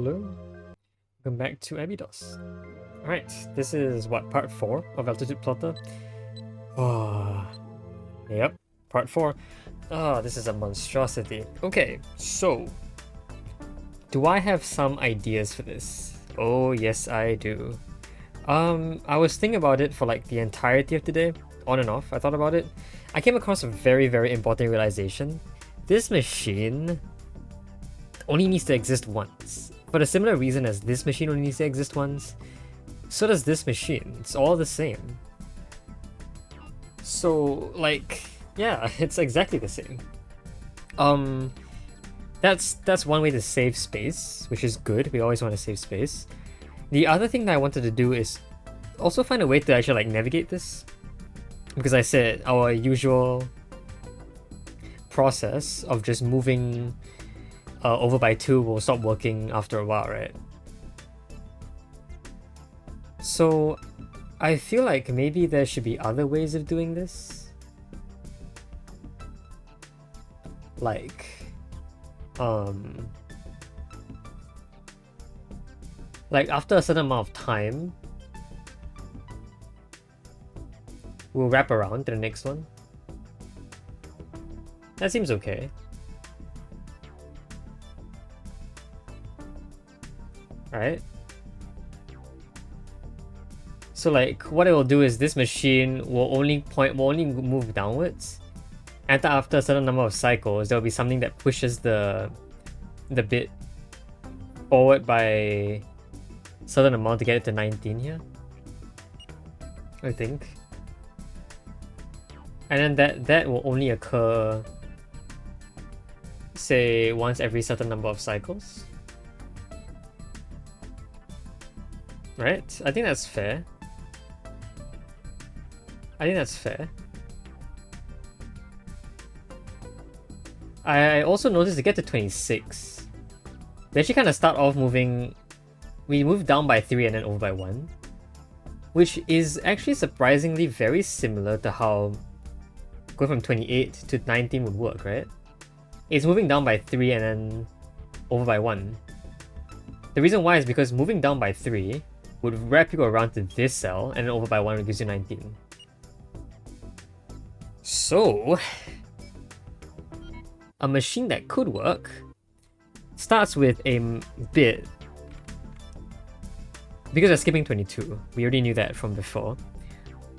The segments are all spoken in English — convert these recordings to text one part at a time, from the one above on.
Hello, welcome back to ABIDOS. Alright, this is what, part 4 of Altitude Plotter? Yep, part 4. This is a monstrosity. Okay, so, do I have some ideas for this? Oh, yes, I do. I was thinking about it for like the entirety of today, on and off. I thought about it. I came across a very, very important realization. This machine only needs to exist once. For a similar reason as this machine only needs to exist once, so does this machine. It's all the same. So, like, yeah, it's exactly the same. That's one way to save space, which is good. We always want to save space. The other thing that I wanted to do is also find a way to actually like navigate this, because I said our usual process of just moving over by 2 will stop working after a while, right? So I feel like maybe there should be other ways of doing this. Like, like after a certain amount of time, we'll wrap around to the next one. That seems okay. Right? So like what it will do is this machine will only move downwards, and after a certain number of cycles there will be something that pushes the bit forward by a certain amount to get it to 19 here, I think. And then that will only occur, say, once every certain number of cycles. Right? I think that's fair. I also noticed to get to 26, we actually kind of start off moving. We move down by 3 and then over by 1, which is actually surprisingly very similar to how going from 28 to 19 would work, right? It's moving down by 3 and then over by 1. The reason why is because moving down by 3 would wrap you around to this cell, and then over by 1 gives you 19. So, a machine that could work starts with a bit. Because we're skipping 22, we already knew that from before.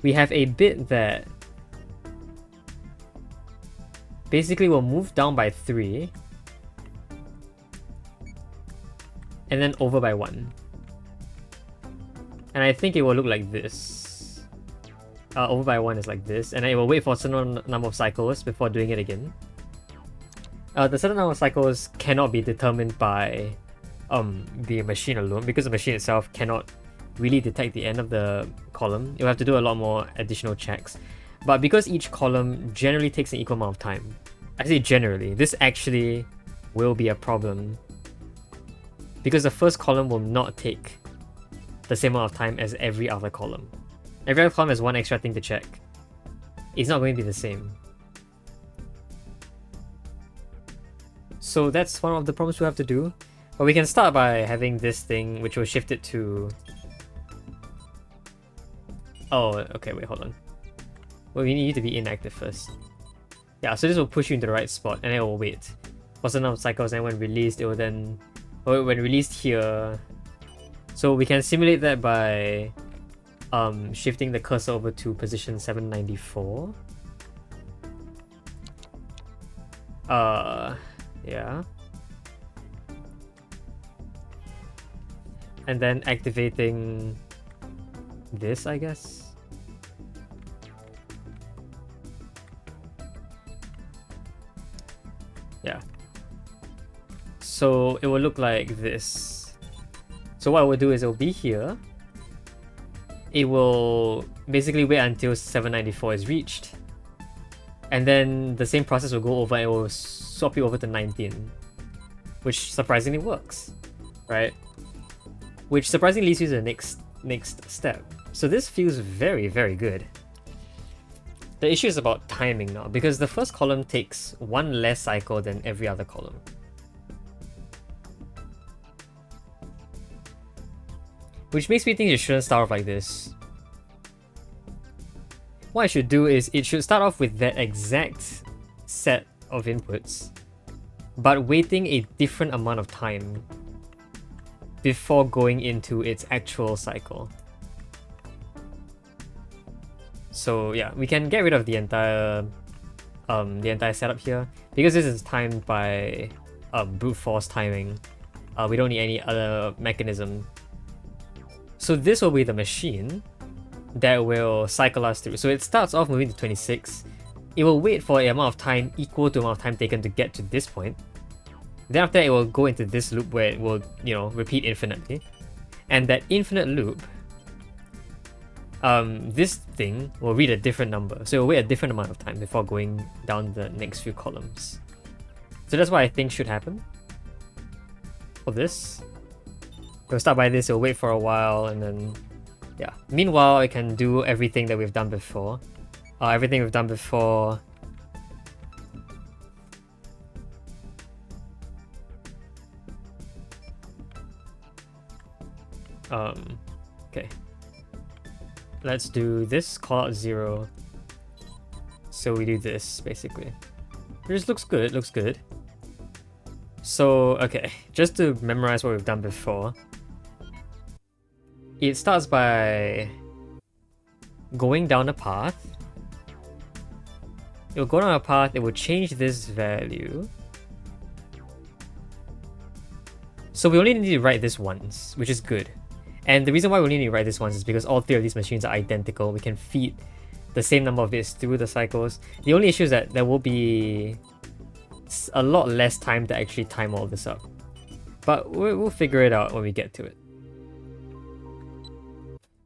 We have a bit that basically will move down by 3 and then over by 1. And I think it will look like this. Over by 1 is like this, and then it will wait for a certain number of cycles before doing it again. The certain number of cycles cannot be determined by the machine alone, because the machine itself cannot really detect the end of the column. You'll have to do a lot more additional checks. But because each column generally takes an equal amount of time, I say generally, this actually will be a problem, because the first column will not take the same amount of time as every other column. Every other column has one extra thing to check. It's not going to be the same. So that's one of the problems we have to do. But we can start by having this thing, which will shift it to... Oh, okay, wait, hold on. Well, we need to be inactive first. Yeah, so this will push you into the right spot, and then it will wait for certain number of cycles, and when released, it will then... When released here... So we can simulate that by shifting the cursor over to position 794. Yeah. And then activating this, I guess. Yeah. So it will look like this. So what I will do is it will be here. It will basically wait until 794 is reached. And then the same process will go over and it will swap you over to 19. Which surprisingly works, right? Which surprisingly leads you to the next step. So this feels very, very good. The issue is about timing now, because the first column takes 1 less cycle than every other column. which makes me think it shouldn't start off like this. What I should do is it should start off with that exact set of inputs, but waiting a different amount of time before going into its actual cycle. So yeah, we can get rid of the entire setup here because this is timed by brute force timing. We don't need any other mechanism. So this will be the machine that will cycle us through. So it starts off moving to 26. It will wait for an amount of time equal to the amount of time taken to get to this point. Then after that, it will go into this loop where it will, you know, repeat infinitely. And that infinite loop, this thing will read a different number. So it will wait a different amount of time before going down the next few columns. So that's what I think should happen for this. We'll start by this, it'll wait for a while, and then, yeah. Meanwhile, I can do everything that we've done before. Everything we've done before. Okay. Let's do this, call out 0. So we do this, basically. It just looks good, it looks good. So, okay, just to memorize what we've done before. It starts by going down a path. It will go down a path, it will change this value. So we only need to write this once, which is good. And the reason why we only need to write this once is because all 3 of these machines are identical. We can feed the same number of bits through the cycles. The only issue is that there will be a lot less time to actually time all this up. But we'll figure it out when we get to it.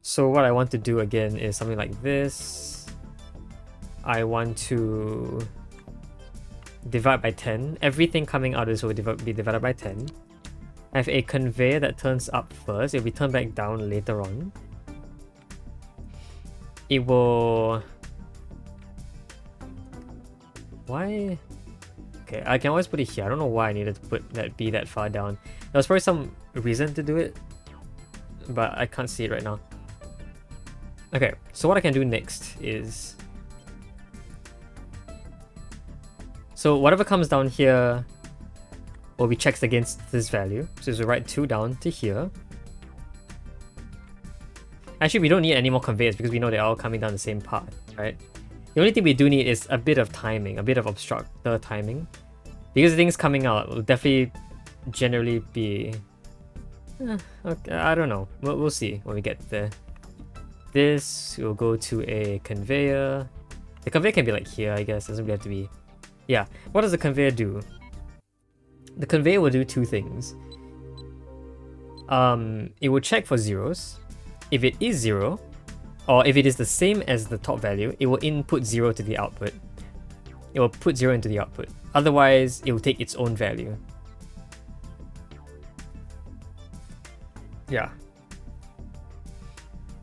So what I want to do again is something like this. I want to divide by 10. Everything coming out of this will be divided by 10. I have a conveyor that turns up first. It will be turned back down later on. It will... Why? Okay, I can always put it here. I don't know why I needed to put that be that far down. There was probably some reason to do it, but I can't see it right now. Okay, so what I can do next is... So whatever comes down here will be checked against this value. So we write 2 down to here. Actually, we don't need any more conveyors because we know they're all coming down the same path, right? The only thing we do need is a bit of timing, a bit of obstructor timing. Because the things coming out will definitely generally be... okay, I don't know. We'll see when we get there. This will go to a conveyor. The conveyor can be like here, I guess. It doesn't really have to be... Yeah. What does the conveyor do? The conveyor will do 2 things. It will check for zeros. If it is 0, or if it is the same as the top value, it will input 0 to the output. It will put 0 into the output. Otherwise, it will take its own value. Yeah.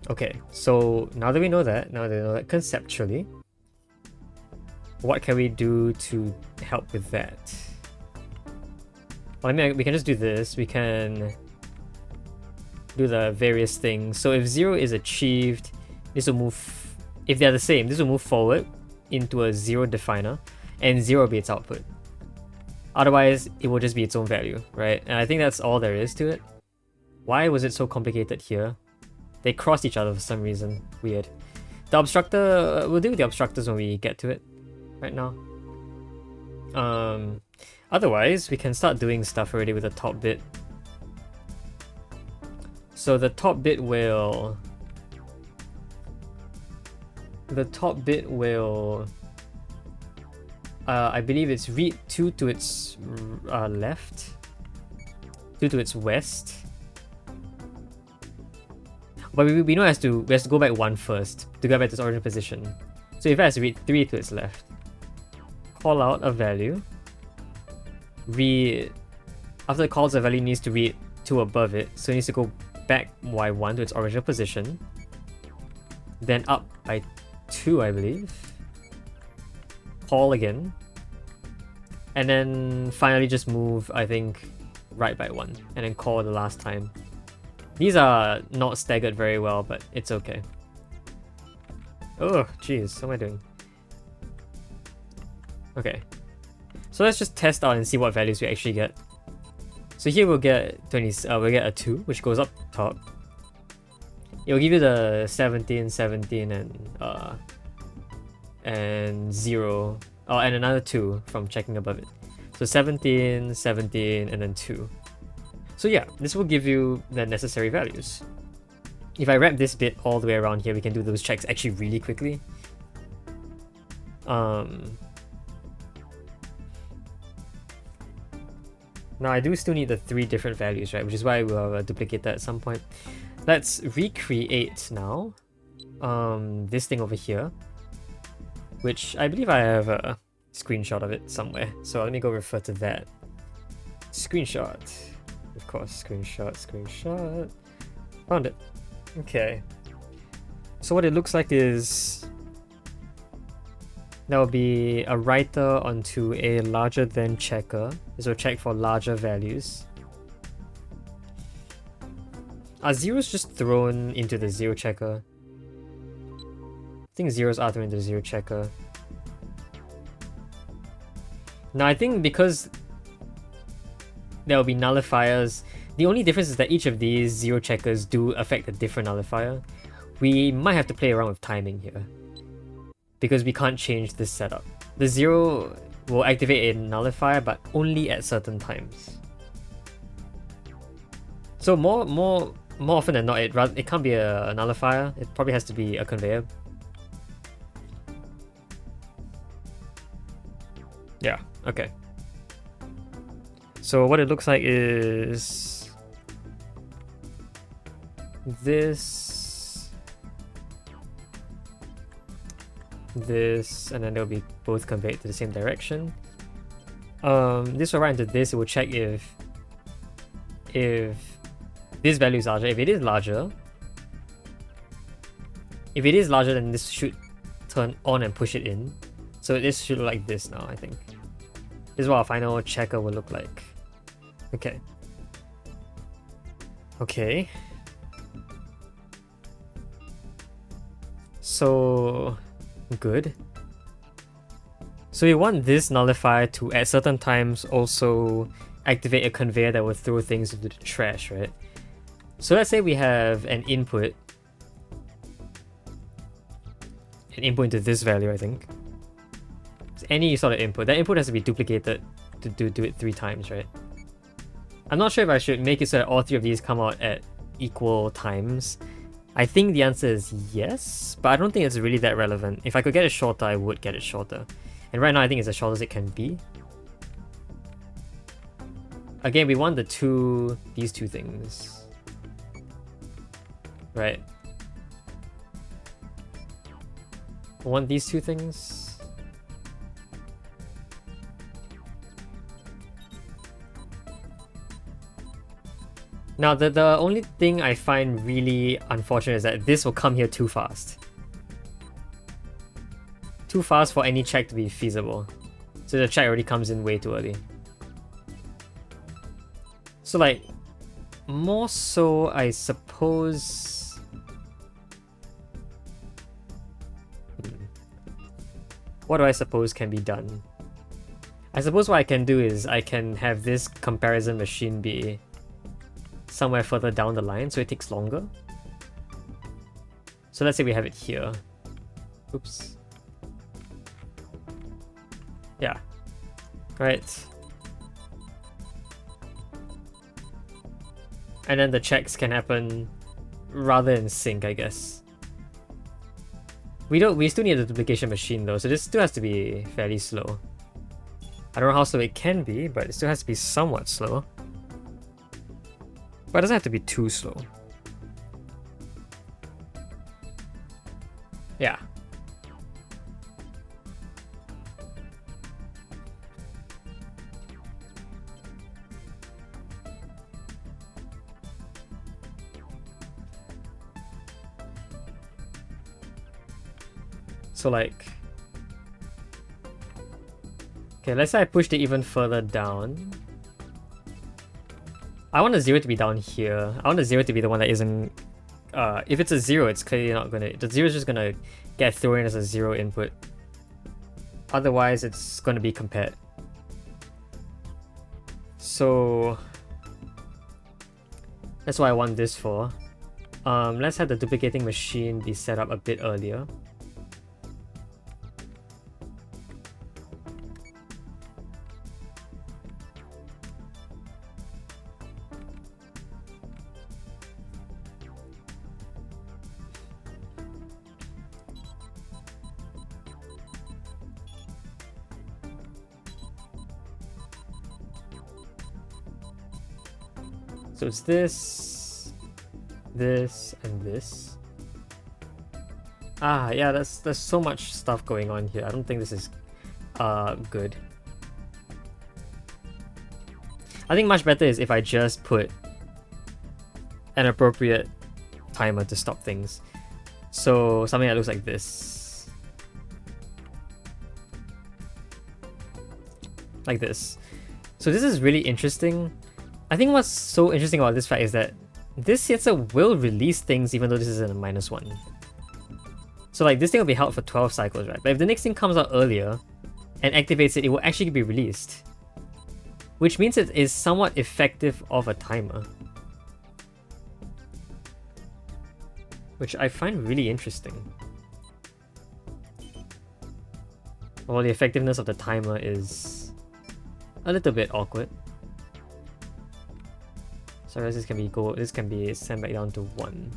Okay, so now that we know that, conceptually, what can we do to help with that? Well, I mean, we can just do this. We can do the various things. So if 0 is achieved, this will move... If they're the same, this will move forward into a 0 definer, and 0 will be its output. Otherwise, it will just be its own value, right? And I think that's all there is to it. Why was it so complicated here? They crossed each other for some reason. Weird. The obstructor... we'll deal with the obstructors when we get to it right now. Otherwise, we can start doing stuff already with the top bit. So the top bit will... I believe it's read 2 to its left, 2 to its west. But we know it has to go back 1 first to go back to its original position. So if it has to read 3 to its left, call out a value. After it calls a value, it needs to read 2 above it, so it needs to go back by 1 to its original position. Then up by 2, I believe. Call again. And then finally just move, I think, right by 1. And then call the last time. These are not staggered very well, but it's okay. Oh, jeez, what am I doing? Okay. So let's just test out and see what values we actually get. So here we'll get we'll get a 2, which goes up top. It will give you the 17, 17, and 0. Oh, and another 2 from checking above it. So 17, 17, and then 2. So yeah, this will give you the necessary values. If I wrap this bit all the way around here, we can do those checks actually really quickly. Now I do still need the 3 different values, right? Which is why we'll duplicate that at some point. Let's recreate now this thing over here, which I believe I have a screenshot of it somewhere. So let me go refer to that. Screenshot. Of course, screenshot. Found it. Okay. So what it looks like is there will be a writer onto a larger than checker. This will check for larger values. Are zeros just thrown into the zero checker? I think zeros are thrown into the zero checker. Now I think because there will be nullifiers, the only difference is that each of these zero checkers do affect a different nullifier. We might have to play around with timing here, because we can't change this setup. The 0 will activate a nullifier, but only at certain times. So more often than not, it can't be a nullifier. It probably has to be a conveyor. Yeah, okay. So what it looks like is this, and then they'll be both conveyed to the same direction. This will write into this. It will check if this value is larger. If it is larger, then this should turn on and push it in. So this should look like this now, I think. This is what our final checker will look like. Okay. Okay. So good. So we want this nullifier to, at certain times, also activate a conveyor that will throw things into the trash, right? So let's say we have an input into this value, I think. It's any sort of input. That input has to be duplicated to do it 3 times, right? I'm not sure if I should make it so that all 3 of these come out at equal times. I think the answer is yes, but I don't think it's really that relevant. If I could get it shorter, I would get it shorter. And right now I think it's as short as it can be. Again, we want these two things. Right. We want these 2 things. Now, the only thing I find really unfortunate is that this will come here too fast. Too fast for any check to be feasible. So the check already comes in way too early. So like, more so, I suppose... What do I suppose can be done? I suppose what I can do is I can have this comparison machine be somewhere further down the line, so it takes longer. So let's say we have it here. Oops. Yeah. Right. And then the checks can happen rather in sync, I guess. We still need a duplication machine though, so this still has to be fairly slow. I don't know how slow it can be, but it still has to be somewhat slow. But it doesn't have to be too slow. Yeah. So like... Okay, let's say I pushed it even further down. I want the 0 to be down here. I want the 0 to be the one that isn't... if it's a 0, it's clearly not gonna... The 0 is just gonna get thrown in as a 0 input. Otherwise, it's gonna be compared. So... that's what I want this for. Let's have the duplicating machine be set up a bit earlier. So it's this, this, and this. Ah, yeah, there's so much stuff going on here. I don't think this is good. I think much better is if I just put an appropriate timer to stop things. So something that looks like this. Like this. So this is really interesting. I think what's so interesting about this fact is that this sensor will release things even though this is in a -1. So like this thing will be held for 12 cycles, right? But if the next thing comes out earlier and activates it, it will actually be released. Which means it is somewhat effective of a timer. Which I find really interesting. Well, the effectiveness of the timer is a little bit awkward. So this can be sent back down to 1.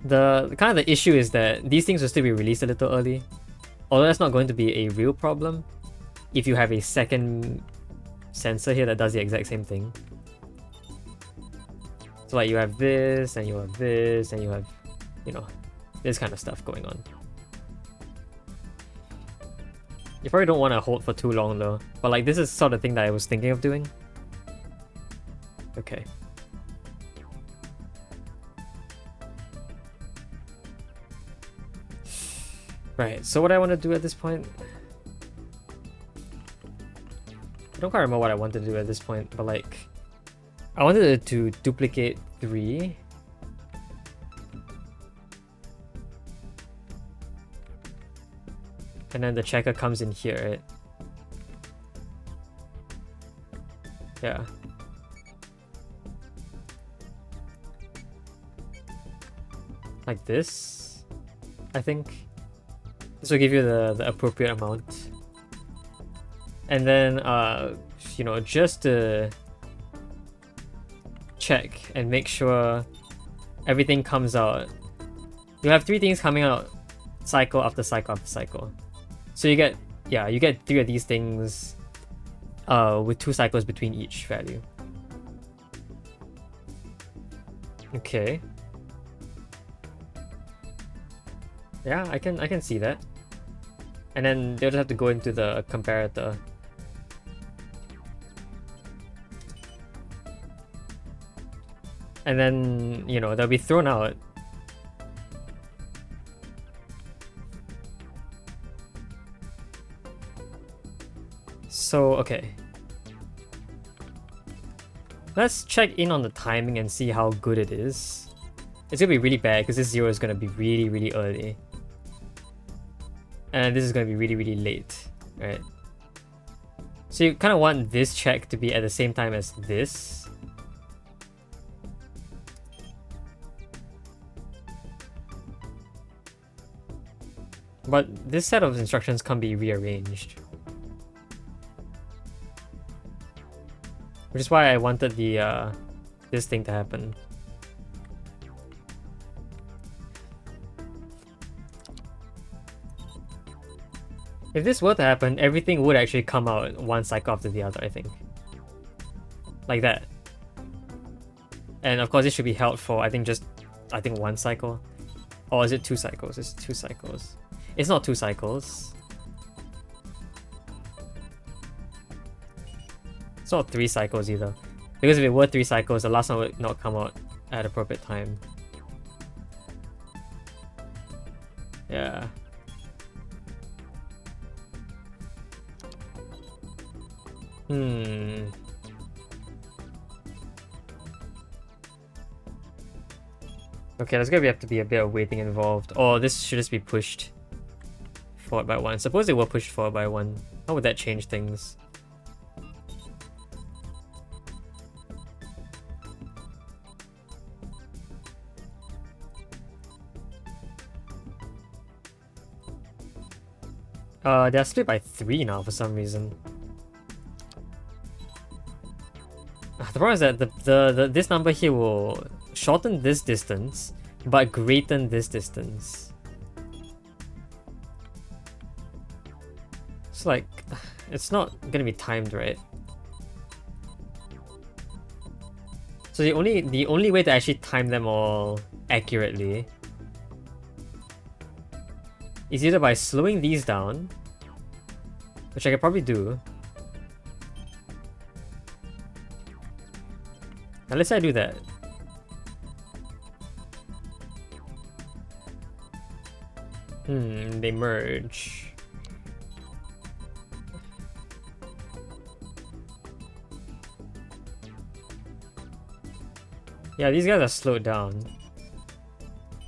The kind of the issue is that these things will still be released a little early. Although that's not going to be a real problem if you have a second sensor here that does the exact same thing. So like you have this, and you have this, and you have, you know, this kind of stuff going on. You probably don't want to hold for too long though, but like this is sort of thing that I was thinking of doing. Okay. Right, so what I want to do at this point... I don't quite remember what I wanted to do at this point, but like... I wanted to duplicate 3. And then the checker comes in here, right? Yeah. Like this, I think. This will give you the appropriate amount. And then, you know, just to check and make sure everything comes out. You have 3 things coming out cycle after cycle after cycle. So you get 3 of these things with 2 cycles between each value. Okay. Yeah, I can see that. And then they'll just have to go into the comparator. And then, you know, they'll be thrown out. So, okay. Let's check in on the timing and see how good it is. It's gonna be really bad because this 0 is gonna be really, really early. And this is gonna be really, really late, right? So you kind of want this check to be at the same time as this. But this set of instructions can be rearranged. Which is why I wanted the this thing to happen. If this were to happen, everything would actually come out one cycle after the other, I think. Like that. And of course it should be held for, I think 1 cycle. Or is it 2 cycles? It's 2 cycles. It's not 2 cycles. It's not 3 cycles either. Because if it were 3 cycles, the last one would not come out at appropriate time. Yeah. Okay, there's gonna have to be a bit of waiting involved. Or this should just be pushed forward by 1. Suppose they were pushed forward by 1. How would that change things? They're split by 3 now for some reason. The problem is that this number here will shorten this distance, but greaten this distance. It's like, it's not gonna be timed, right? So the only way to actually time them all accurately is either by slowing these down, which I could probably do. Now let's say I do that. They merge. Yeah, these guys are slowed down.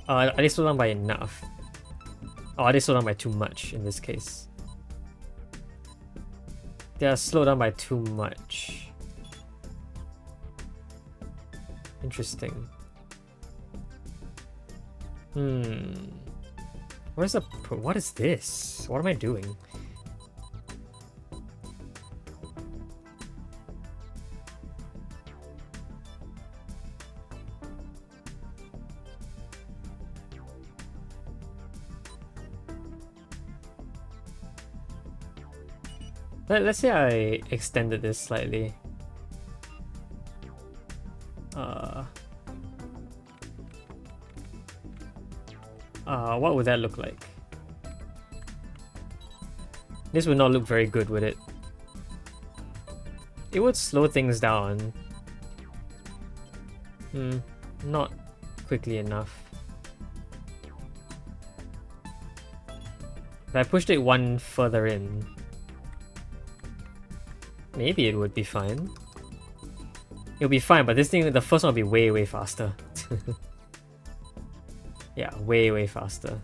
Are they slowed down by enough? Or are they slowed down by too much in this case? They are slowed down by too much. Interesting. What is this? What am I doing? Let's say I extended this slightly. What would that look like? This would not look very good, would it? It would slow things down. Not quickly enough. If I pushed it 1 further in, maybe it would be fine. It'll be fine, but this thing, the first one will be way faster. Yeah, way faster.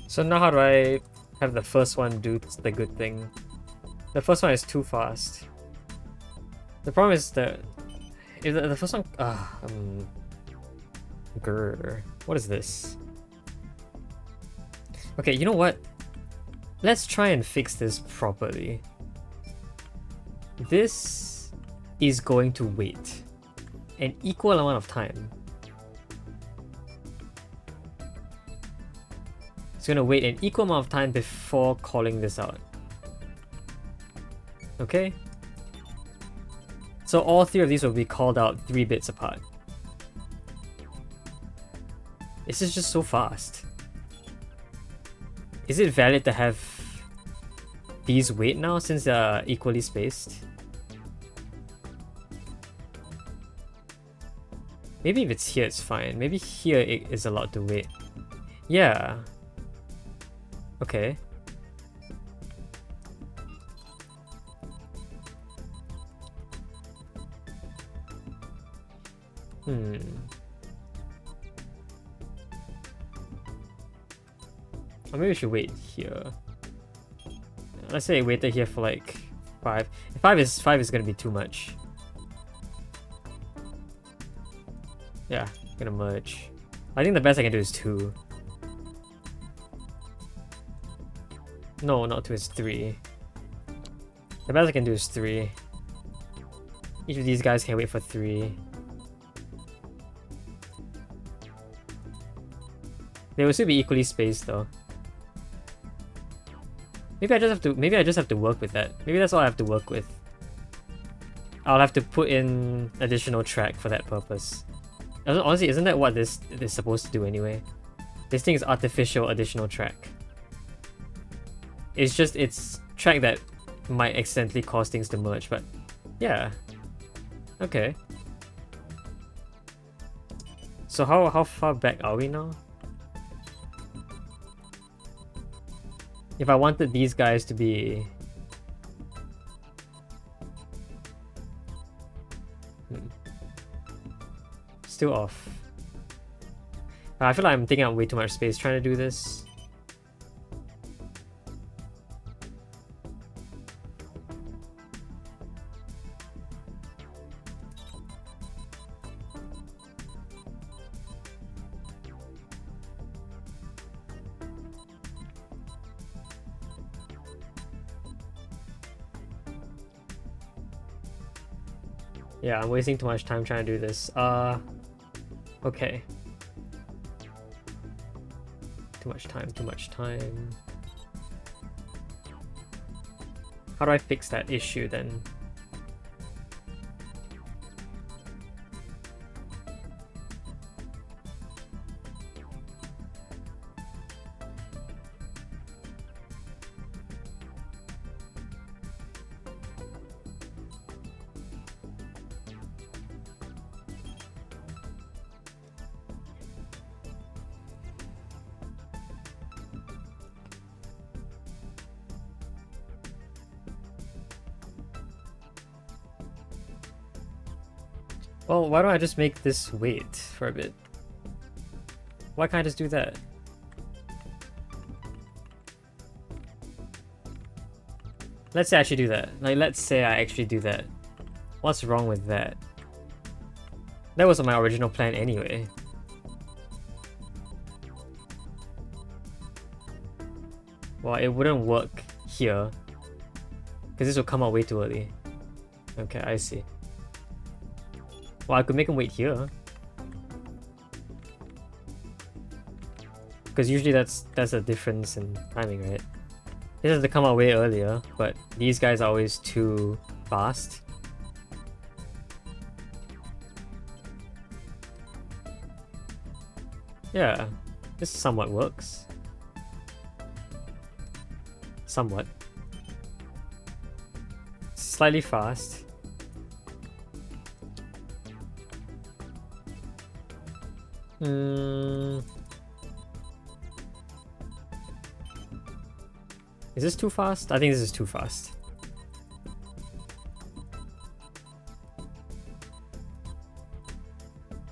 So now how do I have the first one do the good thing? The first one is too fast. The problem is that if the first one... grr. What is this? Okay, you know what? Let's try and fix this properly. This is going to wait an equal amount of time. It's going to wait an equal amount of time before calling this out. Okay? So all 3 of these will be called out 3 bits apart. This is just so fast. Is it valid to have these wait now since they're equally spaced? Maybe if it's here it's fine. Maybe here it is allowed to wait. Yeah. Okay. Or maybe we should wait here. Let's say I waited here for like 5. 5 is gonna be too much. Yeah, gonna merge. I think the best I can do is 2. No, not 2, it's 3. The best I can do is 3. Each of these guys can wait for 3. They will still be equally spaced though. Maybe I just have to work with that. Maybe that's all I have to work with. I'll have to put in additional track for that purpose. Honestly, isn't that what this is supposed to do anyway? This thing is artificial additional track. It's track that might accidentally cause things to merge, but yeah. Okay. So how far back are we now? If I wanted these guys to be... Still off. I feel like I'm taking up way too much space trying to do this. Yeah, I'm wasting too much time trying to do this. Okay. Too much time. How do I fix that issue then? Well, why don't I just make this wait for a bit? Why can't I just do that? Let's say I actually do that. Like, let's say I actually do that. What's wrong with that? That wasn't my original plan anyway. Well, it wouldn't work here. Because this will come out way too early. Okay, I see. Well, I could make him wait here. Because usually that's a difference in timing, right? This has to come out way earlier, but these guys are always too fast. Yeah, this somewhat works. Somewhat. Slightly fast. Is this too fast? I think this is too fast.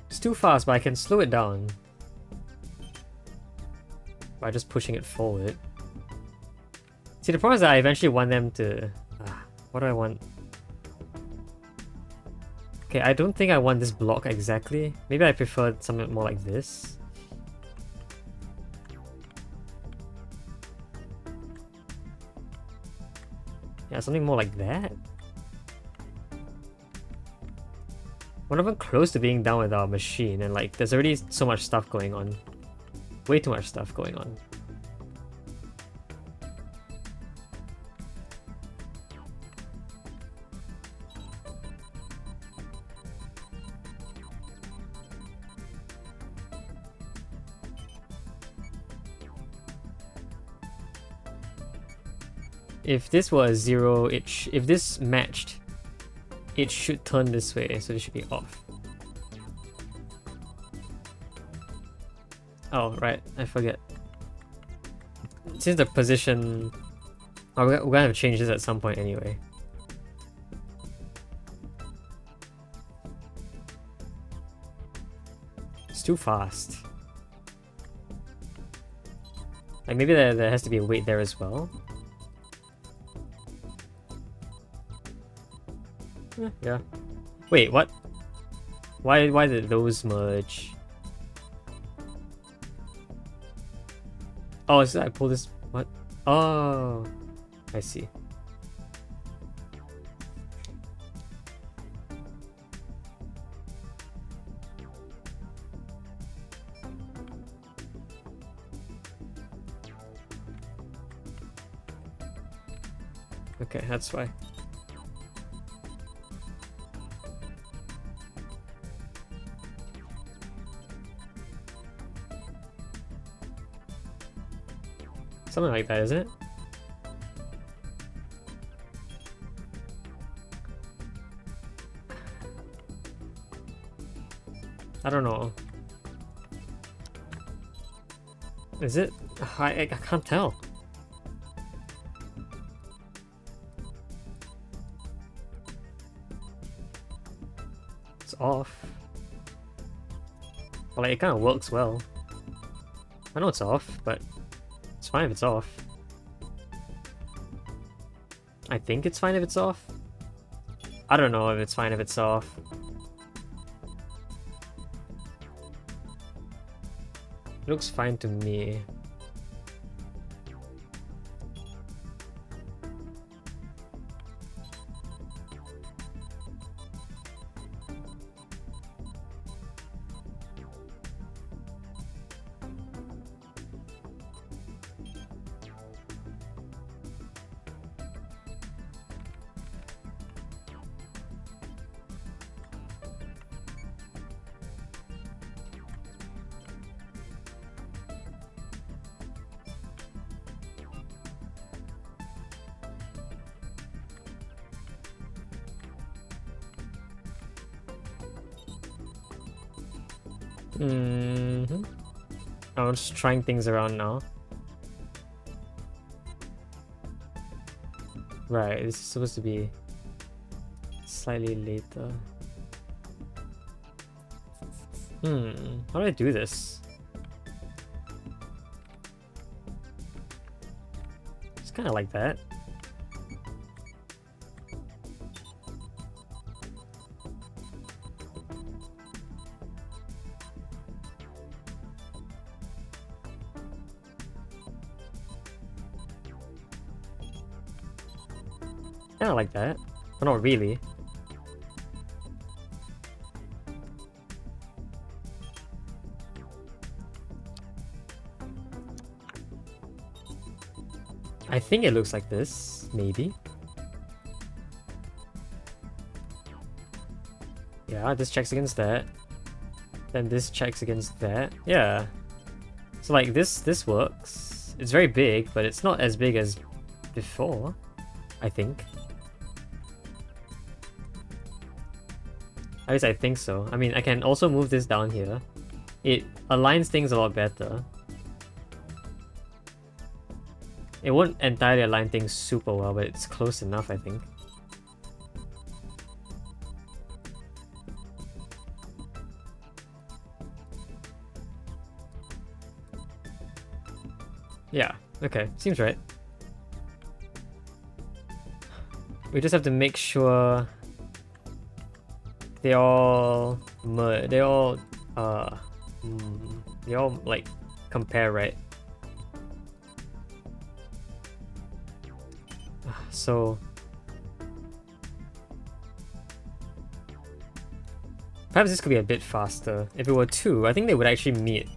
It's too fast, but I can slow it down by just pushing it forward. See, the problem is that I eventually want them to... what do I want? Okay, I don't think I want this block exactly. Maybe I prefer something more like this. Yeah, something more like that. We're not even close to being done with our machine, and like, there's already so much stuff going on. Way too much stuff going on. If this were a 0, if this matched, it should turn this way, so it should be off. Oh, right, I forget. Since the position... Oh, we're gonna have to change this at some point anyway. It's too fast. Like, maybe there has to be a wait there as well. Yeah. Wait, what? Why did those merge? Oh, so I pull this... What? Oh, I see. Okay, that's why. Something like that, isn't it? I don't know. Is it? I can't tell. It's off. Well, like, it kind of works well. I know it's off, but it's fine if it's off. I think it's fine if it's off. I don't know if it's fine if it's off. Looks fine to me. I'm just trying things around now. Right, this is supposed to be slightly later. How do I do this? It's kind of like that. Kind of like that, but not really. I think it looks like this, maybe. Yeah, this checks against that. Then this checks against that. Yeah. So like this works. It's very big, but it's not as big as before, I think. At least I think so. I mean, I can also move this down here. It aligns things a lot better. It won't entirely align things super well, but it's close enough, I think. Yeah, okay, seems right. We just have to make sure they all like compare right. So perhaps this could be a bit faster. If it were 2, I think they would actually meet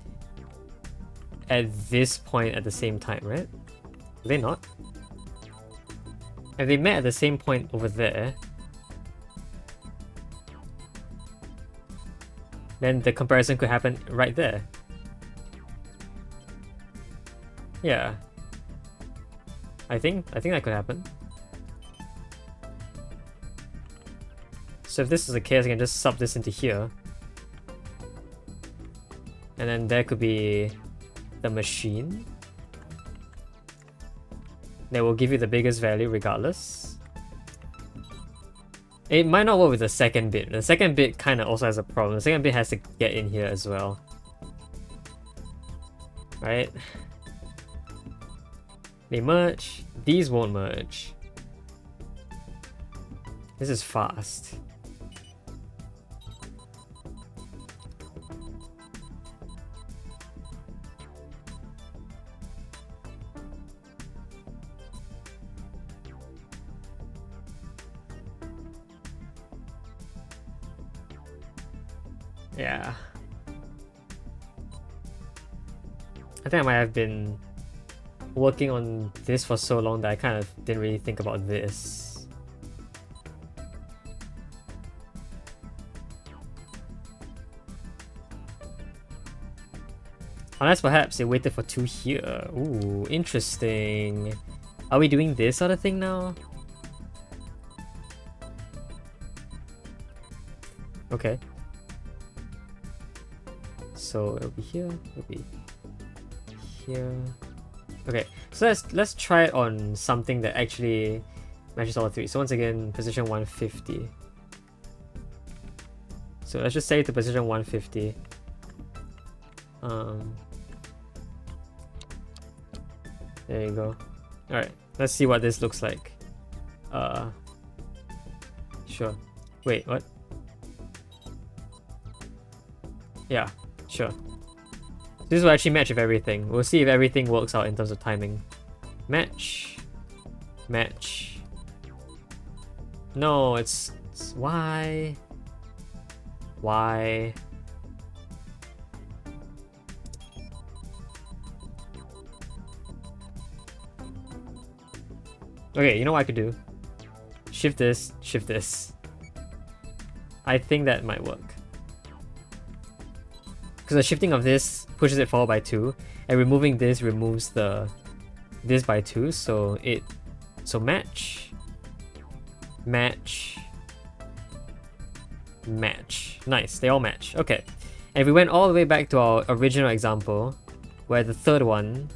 at this point at the same time, right? Would they not? If they met at the same point over there, then the comparison could happen right there. Yeah. I think that could happen. So if this is the case, I can just sub this into here. And then there could be the machine. That will give you the biggest value regardless. It might not work with the second bit. The second bit kind of also has a problem. The second bit has to get in here as well. Right? They merge. These won't merge. This is fast. Yeah. I think I might have been working on this for so long that I kind of didn't really think about this. Unless perhaps they waited for 2 here. Ooh, interesting. Are we doing this sort of thing now? Okay. So it'll be here, it'll be here. Okay, so let's try it on something that actually matches all three. So once again, position 150. So let's just say to position 150. There you go. Alright, let's see what this looks like. Sure. Wait, what? Yeah, sure. This will actually match with everything. We'll see if everything works out in terms of timing. Match. Match. No, it's why? Why? Okay, you know what I could do? Shift this, shift this. I think that might work. Because the shifting of this pushes it forward by 2, and removing this removes this by 2, so match, match, match. Nice, they all match. Okay, and if we went all the way back to our original example, where the third one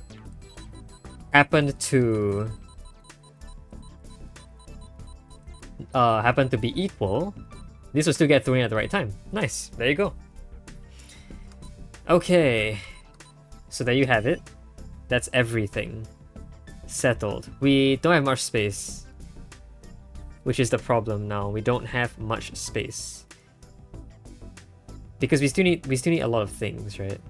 happened to be equal, this will still get thrown in at the right time. Nice, there you go. Okay, so there you have it. That's everything settled. We don't have much space, which is the problem now. We don't have much space because we still need a lot of things, right?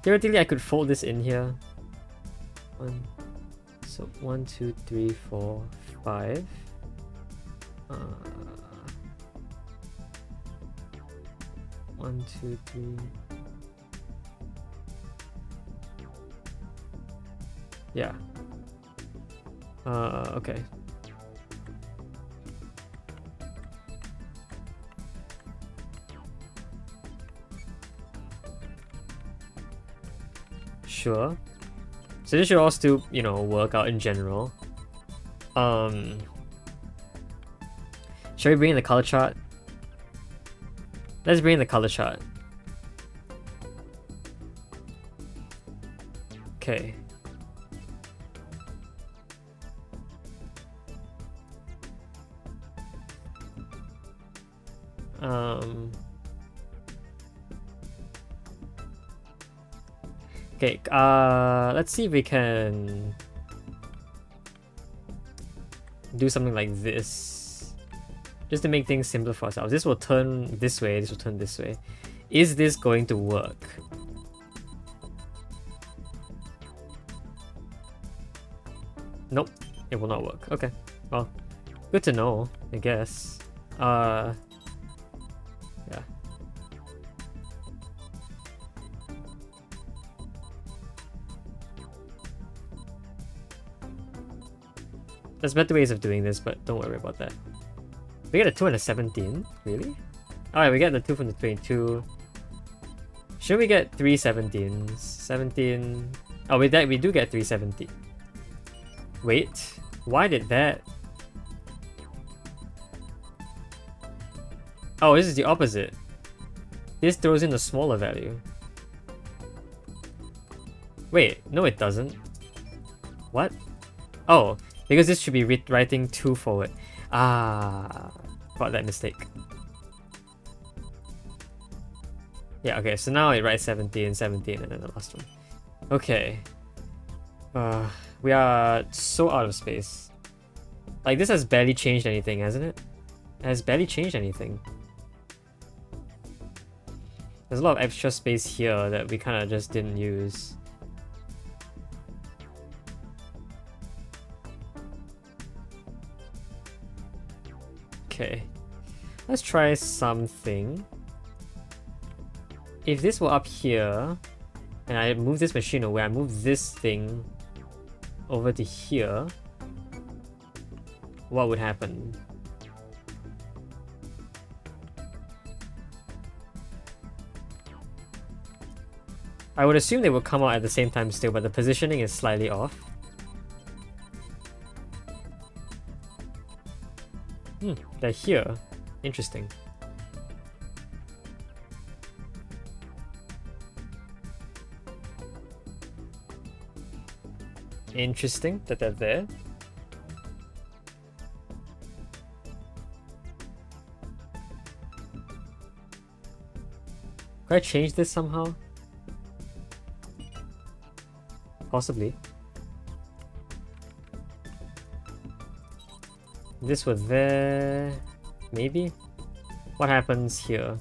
Theoretically, I could fold this in here. So 1, 2, 3, 4, 5. 1, 2, 3. Yeah. Okay. Sure. So this should all still, you know, work out in general. Shall we bring in the color chart? Let's bring in the color chart. Okay. Okay, let's see if we can do something like this. Just to make things simpler for ourselves. This will turn this way, this will turn this way. Is this going to work? Nope, it will not work. Okay, well, good to know, I guess. Yeah. There's better ways of doing this, but don't worry about that. We get a 2 and a 17? Really? Alright, we get the 2 from the 22. Should we get 3 17s? 17... Oh, we do get 3 17. Wait, why did that... Oh, this is the opposite. This throws in a smaller value. Wait, no it doesn't. What? Oh, because this should be writing 2 forward. Ah, got that mistake. Yeah, okay, so now it writes 17, 17, and then the last one. Okay. We are so out of space. Like, this has barely changed anything, hasn't it? It has barely changed anything. There's a lot of extra space here that we kind of just didn't use. Okay, let's try something. If this were up here, and I move this machine away, I move this thing over to here, what would happen? I would assume they would come out at the same time still, but the positioning is slightly off. They're here. Interesting. interesting that they're there. Could I change this somehow? Possibly. This was there. Maybe? What happens here?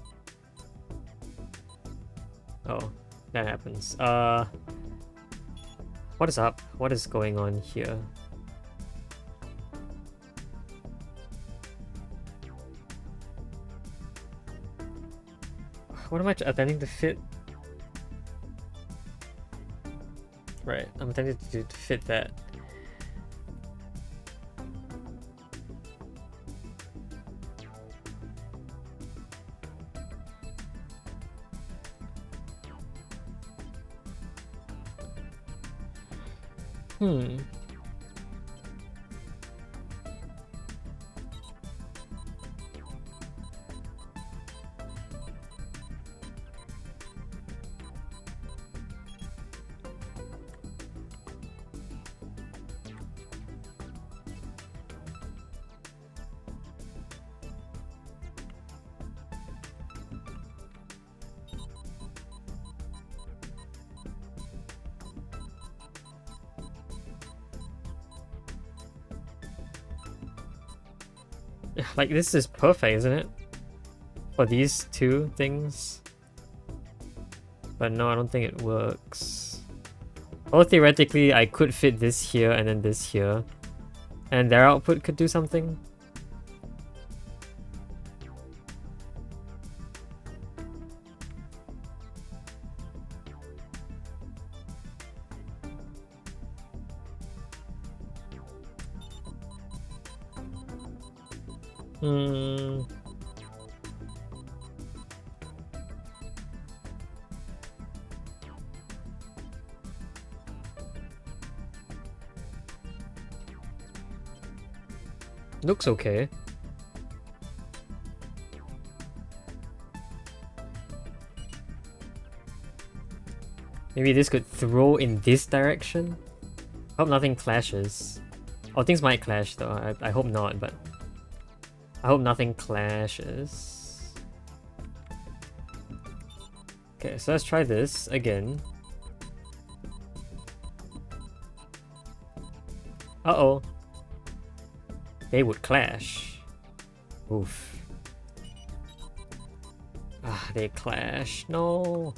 Oh, that happens. What is up? What is going on here? What am I attempting to fit? Right, I'm attempting to fit that. Like, this is perfect, isn't it? For these two things. But no, I don't think it works. Well, theoretically, I could fit this here and then this here. And their output could do something. Looks okay. Maybe this could throw in this direction? Hope nothing clashes. Oh, things might clash though. I hope not, but I hope nothing clashes. Okay, so let's try this again. Uh-oh. They would clash. Oof. Ah, they clash. No.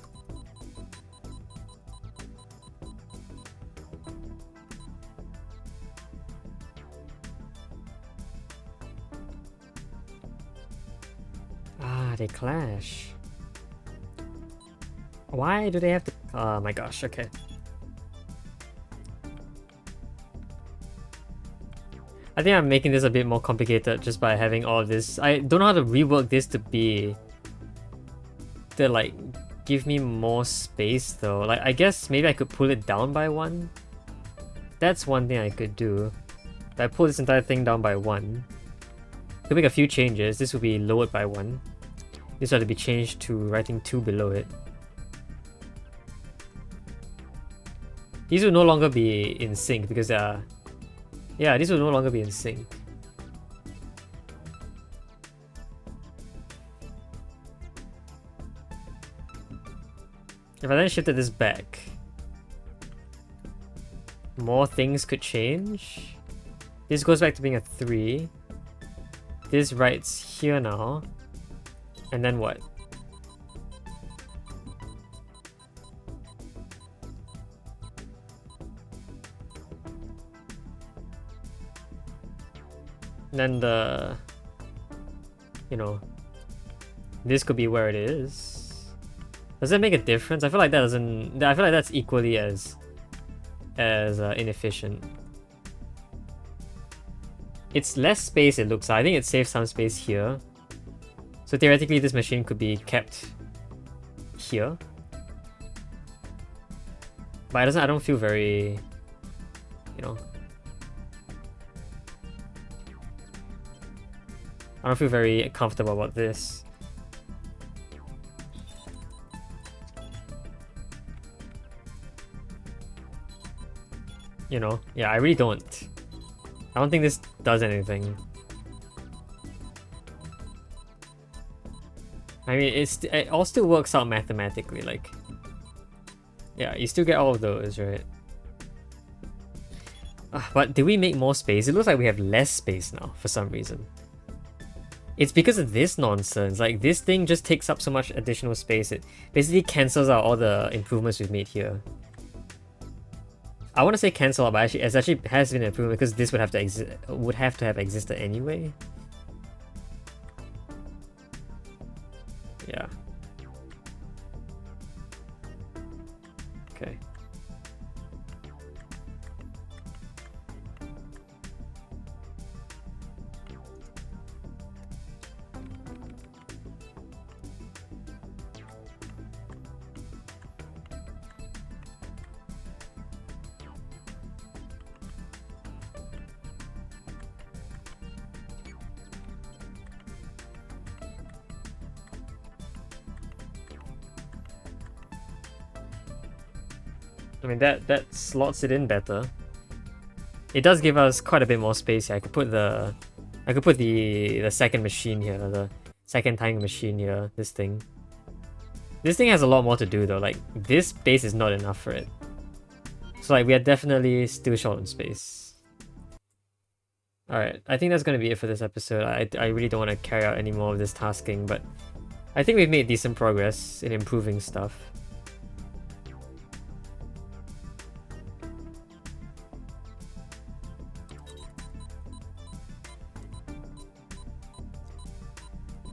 Ah, they clash. Why do they have to... Oh my gosh, okay. I think I'm making this a bit more complicated just by having all of this. I don't know how to rework this to like give me more space though. Like, I guess maybe I could pull it down by 1. That's one thing I could do. If I pull this entire thing down by 1, could make a few changes. This will be lowered by 1. This will have to be changed to writing 2 below it. These will no longer be in sync because they are... Yeah, this will no longer be in sync. If I then shifted this back, more things could change. This goes back to being a 3. This writes here now. And then what? Then the, you know, this could be where it is. Does that make a difference? I feel like that doesn't. I feel like that's equally as inefficient. It's less space, it looks like. I think it saves some space here. So theoretically, this machine could be kept here. But it doesn't. I don't feel very, you know. I don't feel very comfortable about this. you know, yeah, I really don't. I don't think this does anything. I mean, it all still works out mathematically, like... Yeah, you still get all of those, right? But did we make more space? It looks like we have less space now, for some reason. It's because of this nonsense. Like, this thing just takes up so much additional space. It basically cancels out all the improvements we've made here. I want to say cancel out, but actually, it actually has been an improvement because this would have to have existed anyway. Yeah. Okay. I mean, that slots it in better. It does give us quite a bit more space here. I could put the second machine here, the second timing machine here, this thing. This thing has a lot more to do though, like this space is not enough for it. So like we are definitely still short on space. Alright, I think that's gonna be it for this episode. I really don't want to carry out any more of this tasking, but I think we've made decent progress in improving stuff.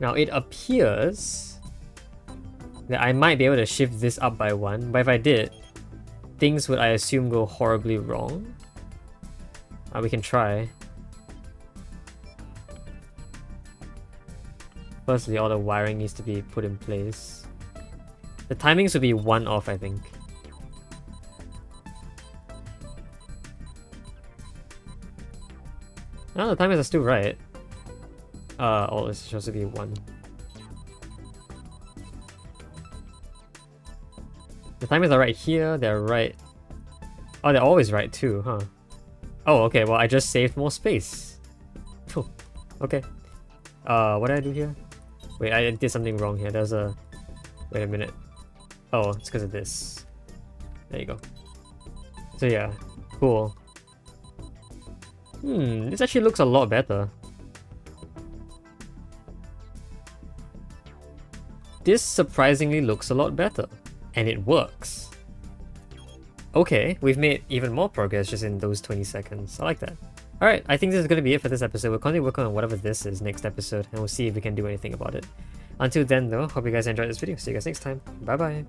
Now it appears that I might be able to shift this up by 1, but if I did, things would, I assume, go horribly wrong. We can try. Firstly, all the wiring needs to be put in place. The timings would be 1 off, I think. No, the timings are still right. Oh, it's supposed to be 1. The timers are right here, they're right... Oh, they're always right too, huh? Oh, okay, well I just saved more space. Oh, okay. What did I do here? Wait, I did something wrong here. There's a... Wait a minute. Oh, it's because of this. There you go. So yeah, cool. This actually looks a lot better. This surprisingly looks a lot better. And it works. Okay, we've made even more progress just in those 20 seconds. I like that. Alright, I think this is going to be it for this episode. We'll continue working on whatever this is next episode, and we'll see if we can do anything about it. Until then though, hope you guys enjoyed this video. See you guys next time. Bye bye.